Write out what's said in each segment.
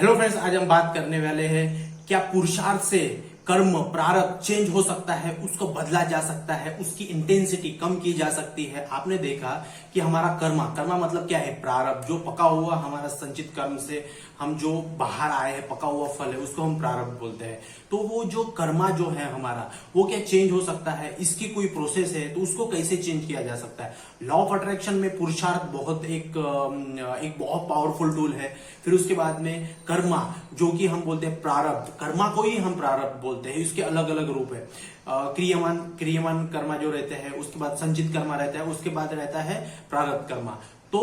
Hello friends, आज हम बात करने वाले हैं क्या पुरुषार्थ से कर्म प्रारब्ध चेंज हो सकता है, उसको बदला जा सकता है, उसकी इंटेंसिटी कम की जा सकती है। आपने देखा कि हमारा कर्मा मतलब क्या है? प्रारब्ध, जो पका हुआ हमारा संचित कर्म से हम जो बाहर आए हैं, पका हुआ फल है, उसको हम प्रारब्ध बोलते हैं। तो वो जो कर्मा जो है हमारा, वो क्या चेंज हो सकता है? इसकी कोई प्रोसेस है तो उसको कैसे चेंज किया जा सकता है? लॉ ऑफ अट्रैक्शन में पुरुषार्थ बहुत एक बहुत पावरफुल टूल है। फिर उसके बाद में कर्मा, जो कि हम बोलते हैं प्रारब्ध, कर्मा को ही हम प्रारब्ध बोलते हैं। इसके अलग अलग रूप है। क्रियमान कर्मा जो रहते हैं, उसके बाद संचित कर्मा रहता है, उसके बाद रहता है प्रारब्ध कर्मा। तो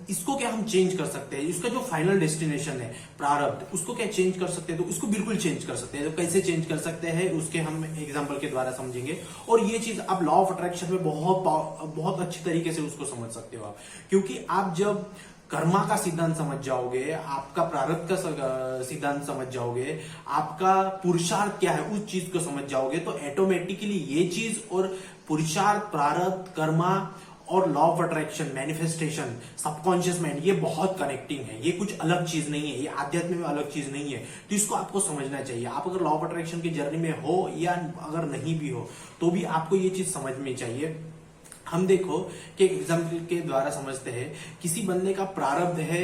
इसको क्या हम चेंज कर सकते हैं? इसका जो फाइनल डेस्टिनेशन है प्रारब्ध, उसको क्या चेंज कर सकते हैं? तो इसको बिल्कुल चेंज कर सकते हैं। तो कैसे चेंज कर सकते हैं उसके हम एग्जांपल के द्वारा समझेंगे। और ये चीज आप लॉ ऑफ अट्रैक्शन में बहुत अच्छी तरीके से उसको समझ सकते हो आप, क्योंकि आप जब कर्मा का सिद्धांत समझ जाओगे, आपका प्रारब्ध का सिद्धांत समझ जाओगे, आपका पुरुषार्थ क्या है उस चीज को समझ जाओगे, तो ऑटोमेटिकली ये चीज और पुरुषार्थ, प्रारब्ध, कर्मा और law of attraction, manifestation, subconscious mind, ये बहुत कनेक्टिंग है। ये कुछ अलग चीज नहीं है, ये आध्यात्म में अलग चीज नहीं है। तो इसको आपको समझना चाहिए। आप अगर लॉ ऑफ अट्रैक्शन की जर्नी में हो या अगर नहीं भी हो, तो भी आपको ये चीज समझनी चाहिए। हम देखो कि एग्जाम्पल के द्वारा समझते हैं, किसी बंदे का प्रारब्ध है,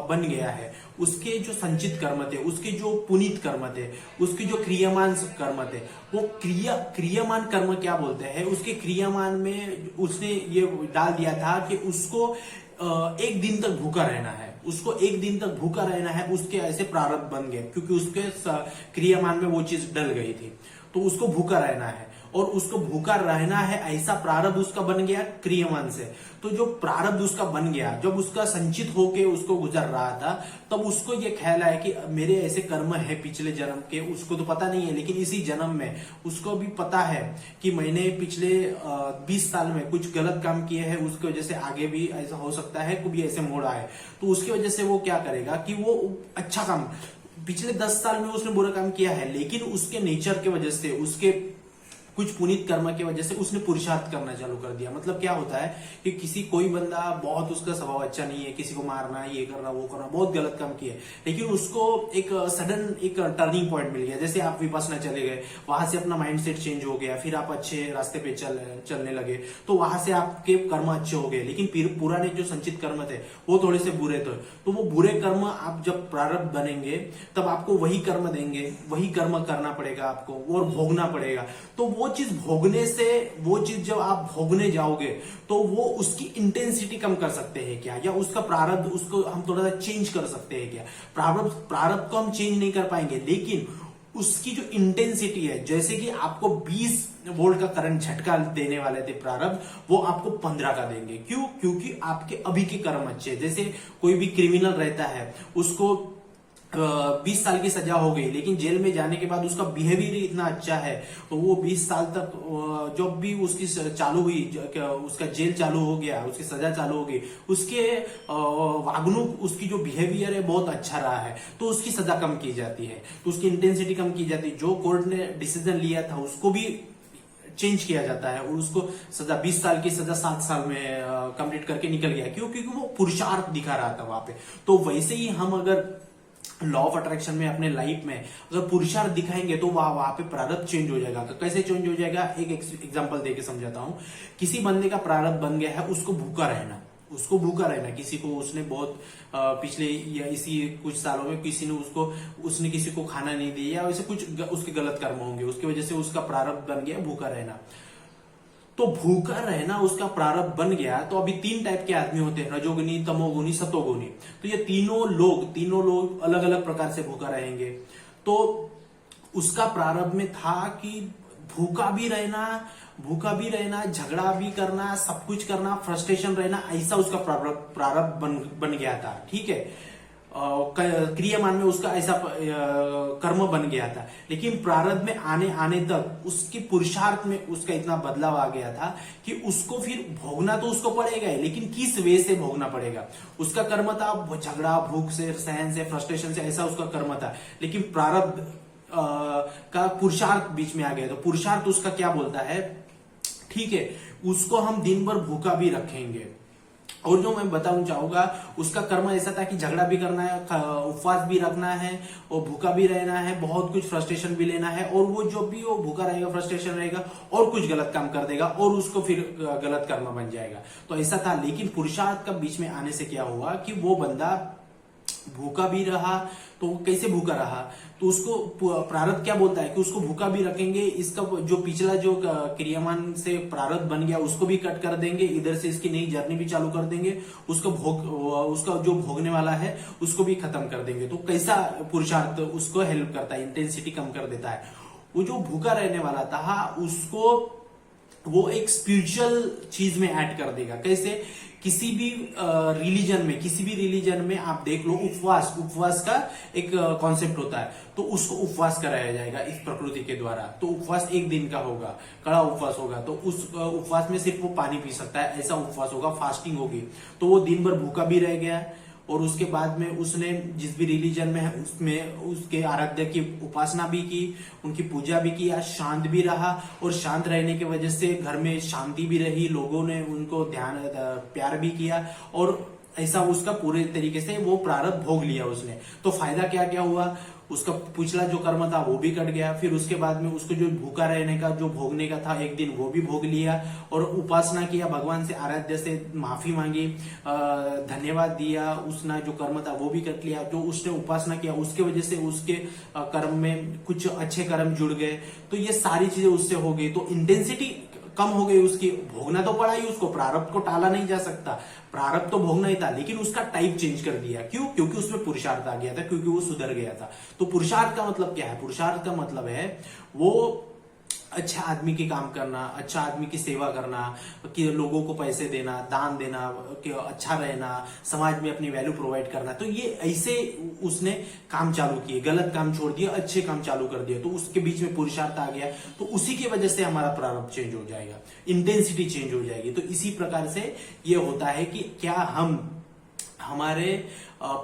बन गया है, उसके जो संचित कर्म थे, उसके जो पुनीत कर्म थे, उसके जो क्रियामान कर्म थे, वो क्रियामान कर्म क्या बोलते हैं? उसके क्रियामान में उसने ये डाल दिया था कि उसको एक दिन तक भूखा रहना है, उसको एक दिन तक भूखा रहना है। उसके ऐसे प्रारब्ध बन गए, क्योंकि उसके क्रियामान में वो चीज डल गई थी, तो उसको भूखा रहना है। और उसको भूखा रहना है, ऐसा प्रारब्ध उसका बन गया क्रियमान से। तो जो प्रारब्ध उसका बन गया, जब उसका संचित होके उसको गुजर रहा था, तब उसको ये ख्याल आया कि मेरे ऐसे कर्म है पिछले जन्म के। उसको तो पता नहीं है, लेकिन इसी जन्म में उसको भी पता है कि मैंने पिछले 20 साल में कुछ गलत काम किए हैं, उसकी वजह से आगे भी ऐसा हो सकता है, कभी ऐसे मोड़ आए। तो उसकी वजह से वो क्या करेगा कि वो अच्छा काम, पिछले 10 साल में उसने बुरा काम किया है, लेकिन उसके नेचर की वजह से, उसके कुछ पुनीत कर्म की वजह से उसने पुरुषार्थ करना चालू कर दिया। मतलब क्या होता है कि कोई बंदा बहुत, उसका स्वभाव अच्छा नहीं है, किसी को मारना, ये करना, वो करना, बहुत गलत काम किया, लेकिन उसको एक सडन एक टर्निंग पॉइंट मिल गया। जैसे आप विपश्यना चले गए, वहां से अपना माइंडसेट चेंज हो गया, फिर आप अच्छे रास्ते पे चलने लगे, तो वहां से आपके कर्म अच्छे हो गए। लेकिन पुराने जो संचित कर्म थे वो थोड़े से बुरे थे, तो वो बुरे कर्म आप जब प्रारब्ध बनेंगे, तब आपको वही कर्म देंगे, वही कर्म करना पड़ेगा आपको और भोगना पड़ेगा। तो वो चीज भोगने से, वो चीज जब आप भोगने जाओगे, तो वो उसकी इंटेंसिटी कम कर सकते हैं क्या? या उसका प्रारब्ध, उसको हम थोड़ा सा चेंज कर सकते हैं क्या? प्रारब्ध को हम चेंज नहीं कर पाएंगे, लेकिन उसकी जो इंटेंसिटी है, जैसे कि आपको 20 वोल्ट का करंट झटका देने वाले थे प्रारब्ध, वो आपको 15 का देंगे। क्यों? क्योंकि आपके अभी के कर्म अच्छे। जैसे कोई भी क्रिमिनल रहता है, उसको 20 साल की सजा हो गई, लेकिन जेल में जाने के बाद उसका बिहेवियर इतना अच्छा है, तो वो 20 साल तक जब भी उसकी चालू हुई, उसका जेल चालू हो गया, उसकी सजा चालू हो गई, उसके वागणुक, उसकी जो बिहेवियर है बहुत अच्छा रहा है, तो उसकी सजा कम की जाती है, तो उसकी इंटेंसिटी कम की जाती है। जो कोर्ट ने डिसीजन लिया था उसको भी चेंज किया जाता है, और उसको सजा 20 साल की सजा 7 साल में कंप्लीट करके निकल गया। क्यों? क्योंकि वो पुरुषार्थ दिखा रहा था वहां पे। तो वैसे ही हम अगर लॉ ऑफ अट्रैक्शन में अपने लाइफ में अगर पुरुषार्थ दिखाएंगे, तो वहां पे प्रारब्ध चेंज हो जाएगा। कैसे चेंज हो जाएगा? एक एग्जांपल देके समझाता हूं। किसी बंदे का प्रारब्ध बन गया है, उसको भूखा रहना, किसी को उसने बहुत पिछले या इसी कुछ सालों में किसी ने उसने किसी को खाना नहीं दिया, या वैसे कुछ उसके गलत कर्म होंगे, उसकी वजह से उसका प्रारब्ध बन गया भूखा रहना। तो भूखा रहना उसका प्रारब्ध बन गया। तो अभी 3 टाइप के आदमी होते हैं, रजोगुनी, तमोगुनी, सतोगुनी। तो ये तीनों लोग अलग अलग प्रकार से भूखा रहेंगे। तो उसका प्रारब्ध में था कि भूखा भी रहना, झगड़ा भी करना, सब कुछ करना, फ्रस्ट्रेशन रहना, ऐसा उसका प्रारब्ध बन गया था। ठीक है, क्रियामान में उसका ऐसा कर्म बन गया था। लेकिन प्रारब्ध में आने तक उसके पुरुषार्थ में उसका इतना बदलाव आ गया था कि उसको फिर भोगना तो उसको पड़ेगा ही, लेकिन किस वे से भोगना पड़ेगा? उसका कर्म था झगड़ा, भूख से, सहन से, फ्रस्ट्रेशन से, ऐसा उसका कर्म था। लेकिन प्रारब्ध का पुरुषार्थ बीच में आ गया। तो पुरुषार्थ उसका क्या बोलता है? ठीक है, उसको हम दिन भर भूखा भी रखेंगे, और जो मैं बताऊं चाहूंगा, उसका कर्म ऐसा था कि झगड़ा भी करना है, उपवास भी रखना है और भूखा भी रहना है, बहुत कुछ फ्रस्ट्रेशन भी लेना है, और वो जो भी वो भूखा रहेगा, फ्रस्ट्रेशन रहेगा और कुछ गलत काम कर देगा और उसको फिर गलत कर्म बन जाएगा। तो ऐसा था। लेकिन पुरुषार्थ का बीच में आने से क्या हुआ कि वो बंदा भूखा भी रहा। तो कैसे भूखा रहा, तो उसको प्रारब्ध क्या बोलता है कि उसको भूखा भी रखेंगे, इसका जो पिछला जो क्रियामान से प्रारब्ध बन गया उसको भी कट कर देंगे, इधर से इसकी नई जर्नी भी चालू कर देंगे, उसका जो भोगने वाला है उसको भी खत्म कर देंगे। तो कैसा पुरुषार्थ उसको हेल्प करता है, इंटेंसिटी कम कर देता है। वो जो भूखा रहने वाला था उसको वो एक स्पिरिचुअल चीज में ऐड कर देगा। कैसे, किसी भी रिलीजन में आप देख लो, उपवास का एक कॉन्सेप्ट होता है, तो उसको उपवास कराया जाएगा इस प्रकृति के द्वारा। तो उपवास एक दिन का होगा, कड़ा उपवास होगा, तो उस उपवास में सिर्फ वो पानी पी सकता है, ऐसा उपवास होगा, फास्टिंग होगी। तो वो दिन भर भूखा भी रह गया और उसके बाद में उसने जिस भी रिलीजन में है उसमें उसके आराध्य की उपासना भी की, उनकी पूजा भी की, शांत भी रहा, और शांत रहने की वजह से घर में शांति भी रही, लोगों ने उनको प्यार भी किया, और ऐसा उसका पूरे तरीके से वो प्रारब्ध भोग लिया उसने। तो फायदा क्या क्या हुआ, उसका पिछला जो कर्म था वो भी कट गया, फिर उसके बाद में उसको जो भूखा रहने का जो भोगने का था एक दिन वो भी भोग लिया, और उपासना किया, भगवान से आराध्य से माफी मांगी, धन्यवाद दिया, उसने जो कर्म था वो भी कट लिया। जो उसने उपासना किया उसके वजह से उसके कर्म में कुछ अच्छे कर्म जुड़ गए, तो ये सारी चीजें उससे हो गई। तो इंटेंसिटी कम हो गई उसकी, भोगना तो पड़ा ही उसको, प्रारब्ध को टाला नहीं जा सकता, प्रारब्ध तो भोगना ही था, लेकिन उसका टाइप चेंज कर दिया। क्यों? क्योंकि उसमें पुरुषार्थ आ गया था, क्योंकि वो सुधर गया था। तो पुरुषार्थ का मतलब क्या है? पुरुषार्थ का मतलब है वो अच्छा आदमी की काम करना, अच्छा आदमी की सेवा करना, कि लोगों को पैसे देना, दान देना, कि अच्छा रहना, समाज में अपनी वैल्यू प्रोवाइड करना। तो ये ऐसे उसने काम चालू किए, गलत काम छोड़ दिया, अच्छे काम चालू कर दिया, तो उसके बीच में पुरुषार्थ आ गया। तो उसी की वजह से हमारा प्रारब्ध चेंज हो जाएगा, इंटेंसिटी चेंज हो जाएगी। तो इसी प्रकार से ये होता है कि क्या हम हमारे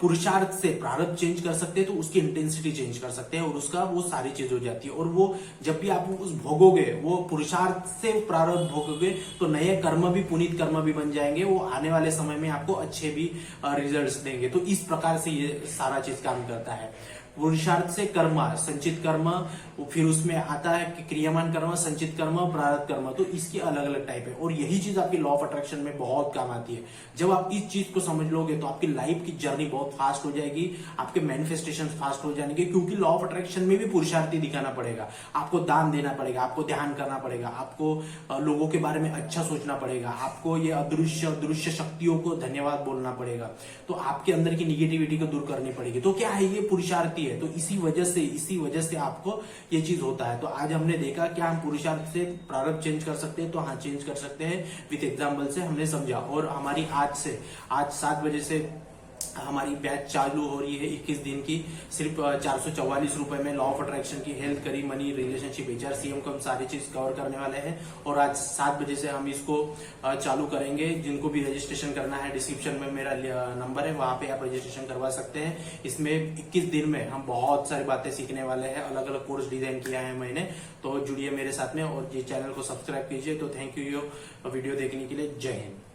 पुरुषार्थ से प्रारब्ध चेंज कर सकते हैं, तो उसकी इंटेंसिटी चेंज कर सकते हैं, और उसका वो सारी चीज हो जाती है। और वो जब भी आप उस भोगोगे, वो पुरुषार्थ से प्रारब्ध भोगोगे, तो नए कर्म भी, पुनीत कर्म भी बन जाएंगे, वो आने वाले समय में आपको अच्छे भी रिजल्ट्स देंगे। तो इस प्रकार से ये सारा चीज काम करता है। पुरुषार्थ से कर्म, संचित कर्म, फिर उसमें आता है कि क्रियामान कर्म, संचित कर्म, प्रारब्ध कर्म। तो इसकी अलग अलग टाइप है, और यही चीज आपकी लॉ ऑफ अट्रैक्शन में बहुत काम आती है। जब आप इस चीज को समझ लोगे तो आपकी लाइफ की जर्नी बहुत फास्ट हो जाएगी, आपके मैनिफेस्टेशन फास्ट हो जाएंगे, क्योंकि लॉ ऑफ अट्रैक्शन में भी पुरुषार्थी दिखाना पड़ेगा, आपको दान देना पड़ेगा, आपको ध्यान करना पड़ेगा, आपको लोगों के बारे में अच्छा सोचना पड़ेगा, आपको ये अदृश्य शक्तियों को धन्यवाद बोलना पड़ेगा, तो आपके अंदर की निगेटिविटी को दूर करनी पड़ेगी। तो क्या है, ये पुरुषार्थी है। तो इसी वजह से आपको ये चीज होता है। तो आज हमने देखा क्या हम पुरुषार्थ से प्रारब्ध चेंज कर सकते हैं, तो हाँ चेंज कर सकते हैं, विथ एग्जाम्पल से हमने समझा। और हमारी आज 7 बजे से हमारी बैच चालू हो रही है 21 दिन की, सिर्फ 444 रुपए में लॉ ऑफ अट्रैक्शन की, health, career, money, relationship, HRCM को हम सारी चीज कवर करने वाले हैं। और आज 7 बजे से हम इसको चालू करेंगे। जिनको भी रजिस्ट्रेशन करना है, डिस्क्रिप्शन में मेरा नंबर है, वहां पे आप रजिस्ट्रेशन करवा सकते हैं। इसमें 21 दिन में हम बहुत सारी बातें सीखने वाले हैं, अलग अलग कोर्स डिजाइन किया है मैंने। तो जुड़िए मेरे साथ में, और ये चैनल को सब्सक्राइब कीजिए। तो थैंक यू वीडियो देखने के लिए। जय हिंद।